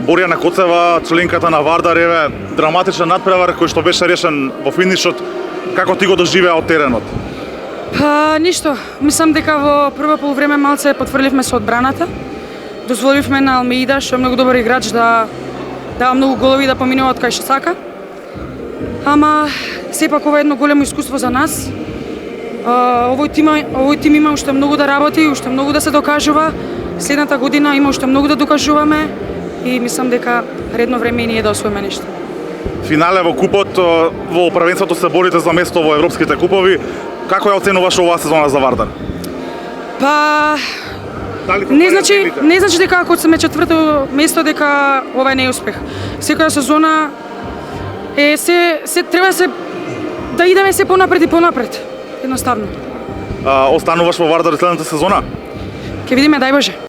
Борјана Коцева, членката на Вардар, еве драматичен надпревар кој што беше решен во финишот. Како ти го доживеа од теренот? Па ништо, мислам дека во прво полувреме малце потврдивме со одбраната. Дозволивме на Алмеида, што е многу добар играч, да дава многу голови да поминува од кај што сака. Ама сепак ова е едно големо искуство за нас. Овој тим има уште многу да работи, уште многу да се докажува. Следната година има уште многу да докажуваме и мислам дека редно време и ние да освоиме нешто. Финале во купот, во првенството се борите за место во европските купови. Како ја оценуваш оваа сезона за Вардар? Па не значи дека ако сме четврто место дека ова е неуспех. Секоја сезона се треба да идеме се понапред и понапред. Едноставно. Остануваш во Вардар следната сезона? Ќе видиме, дај Боже.